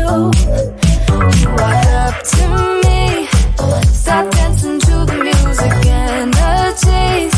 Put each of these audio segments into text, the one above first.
You walked up to me, start dancing to the music, energies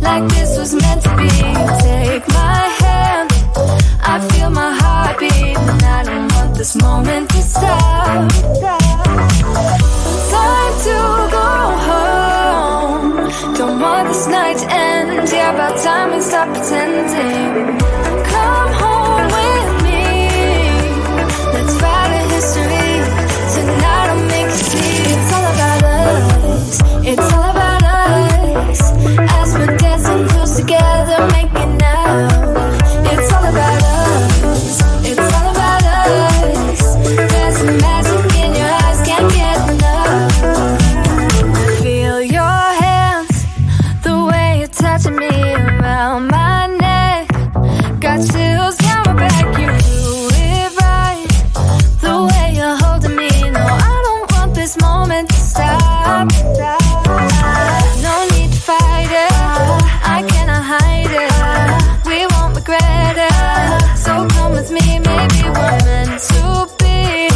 like this was meant to be. Take my hand, I feel my heart beat, and I don't want this moment to stop. Time to go home, don't want this night to end. Yeah, about time we stop pretending. Come home with me, let's write a history. Tonight I'll make you see. It's all about us, it's all about us. As we're dancing close together, making out. It's all about us, it's all about us. There's some magic in your eyes, can't get enough. Feel your hands, the way you're touching me around my neck. Got chills down my back, you do it right. The way you're holding me, no, I don't want this moment to stop. No need to fight it, I cannot hide it. We won't regret it, so come with me. Maybe we're meant to be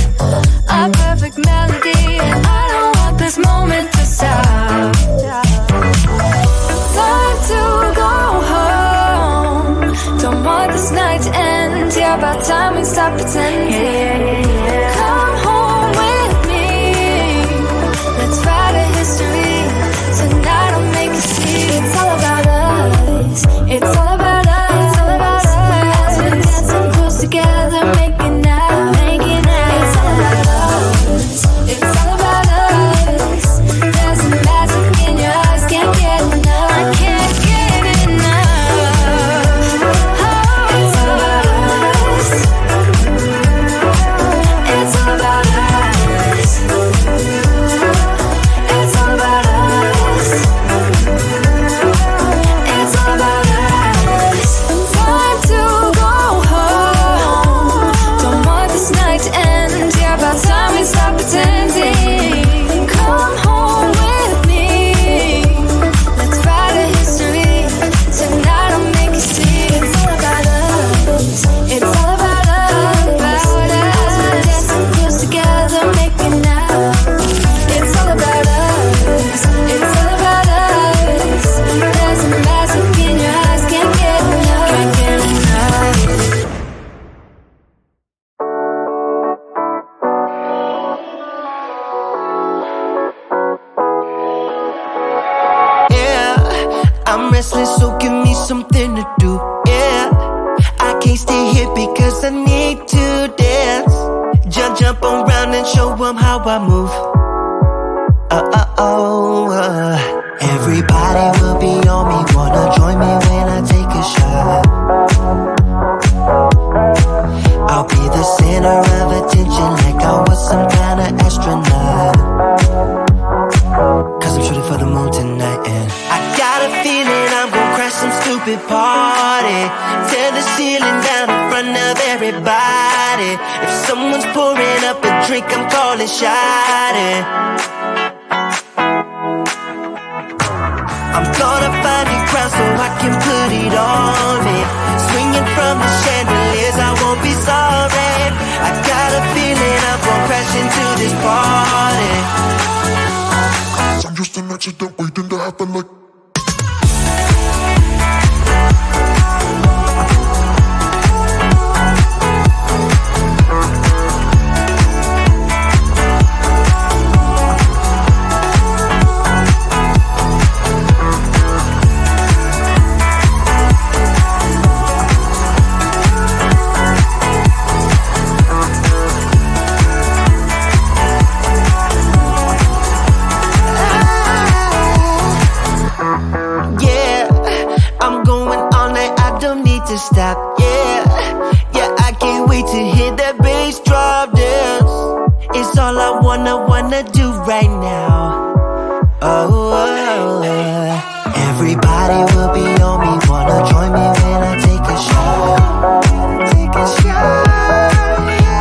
a perfect melody, and I don't want this moment to stop. Time to go home, don't want this night to end. Yeah, about time we stop pretending. Come home with me, let's write a history. Tonight I'll make you see. It's all about us, it's all about us, it's all about us. As we're dancing close together, making out, making out. It's all about us, it's all about us. There's some magic in your eyes, can't get enough. I can't get enough. Oh, it's all about us, it's all about us. It's all about us, it's all about us. Time to go home, don't want this night to end. Yeah, about time we stop pretending. Come home with me, let's write a history. Tonight I'll make you see. It's all about us, it's all about us, about us. We're dancing close together, making out. It's all about us, it's all about us. There's some magic in your eyes, can't get enough, can't get enough. Yeah, I'm restless, so give me something to do. Yeah, I can't stay here because I need to dance. Jump around and show 'em how I move. Everybody will be on me, wanna join me when I take a shot. I'll be the center of attention like I was some kind of astronaut. Cause I'm shooting for the moon tonight, and I got a feeling I'm gonna crash some stupid party. Tear the ceiling down in front of everybody. If someone's pouring up a drink, I'm calling shawty. I'm gonna find a crowd so I can put it on me. Swinging from the chandeliers, I won't be sorry. I got a feeling I'm gonna crash into this party. I'm just an accident waiting to happen like. Stop, yeah, I can't wait to hear that bass drop dance. It's all I wanna do right now. Everybody will be on me, wanna join me when I take a shot.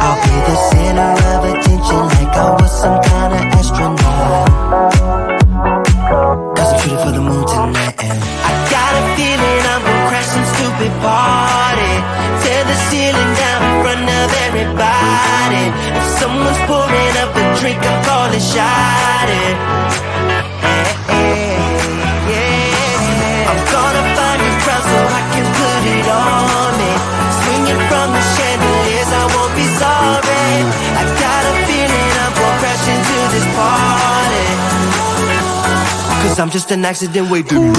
I'll be the center of attention like I was some kind of astronaut. Cause I'm shooting for the moon tonight, and I got a feeling I'm gonna crash some stupid party. Tear the ceiling down in front of everybody. it. If someone's pouring up a drink, I'm calling shot it. I'm gonna find a crown so I can put it on me. Swinging from the chandeliers, I won't be sorry. I got a feeling I'm gonna crash into this party. 'Cause I'm just an accident waiting.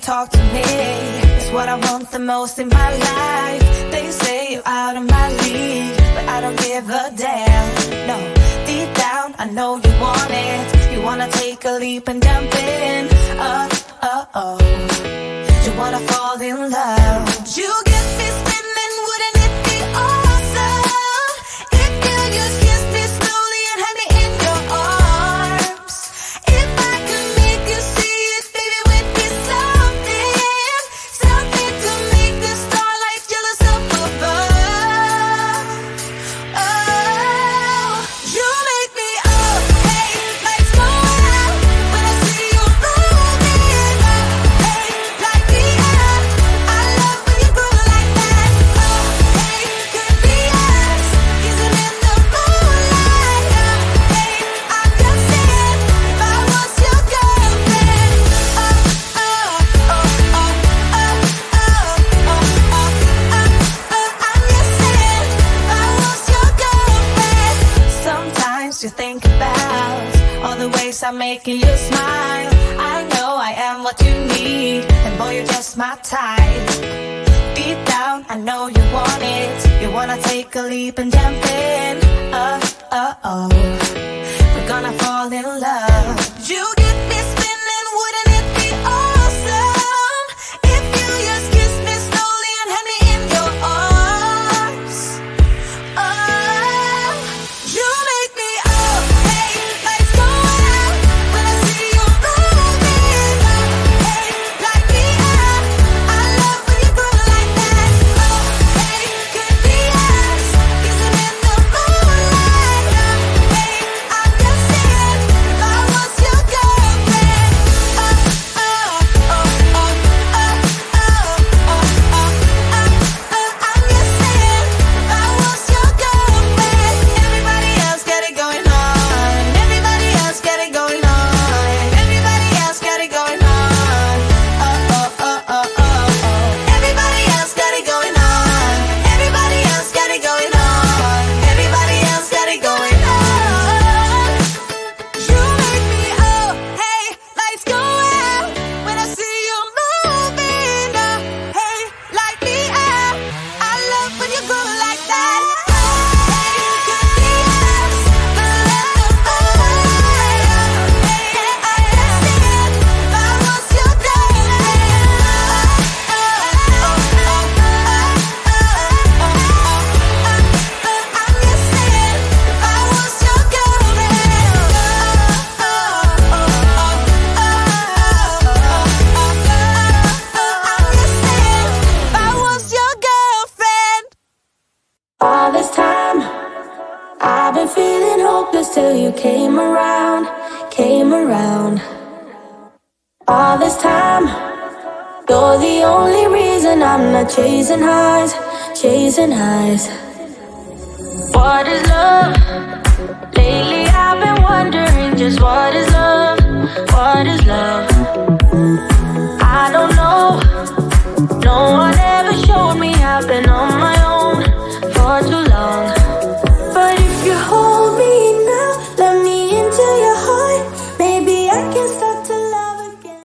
Talk to me, it's what I want the most in my life. They say you're out of my league, but I don't give a damn. No, deep down I know you want it. You wanna take a leap and jump in. You wanna fall in love. You get me spinning, wouldn't it be awesome if you just kiss me slowly and had me in your arms? If I could make you see it, baby, we'd be something to make the starlight jealous up above. Oh, you make me up. Hey, lights go out when I see you moving. Hey, light me up. I love when you groove like that. Oh, hey, could be us kissing in the moonlight. Hey, I'm just saying if I was your girlfriend. Sometimes you think about all the ways I'm making you smile. I know I am what you need, and boy, you're just my type. Deep down, I know you want it. You wanna take a leap and jump in. We're gonna fall in love. You get me spinning, wouldn't it be awesome if you just kiss me slowly and had me in your arms? Oh, you make me up. Hey, lights go out when I see you moving. Hey, light me up. I love when you groove like that. Oh, hey, could be us kissing in the moonlight. Hey, I'm just saying if I was your girlfriend. I'm just saying if I was your girlfriend. Everybody else got it going on. Everybody else got it going on. Everybody else got it going on. Everybody else got it going on. Everybody else got it going on. Everybody else got it going on. You make me up. Hey, lights go out when I see you moving. Hey, light me up. I love when you groove like that. Hey, could be us, the love of Hey, I just said if I was your girlfriend. I'm just saying if I was your girlfriend. All this time, I've been feeling hopeless till you came around, came around. All this time, you're the only reason I'm not chasing highs, chasing highs. What is love? Lately I've been wondering just what is love, what is love? I don't know, no one ever showed me, I've been on my own,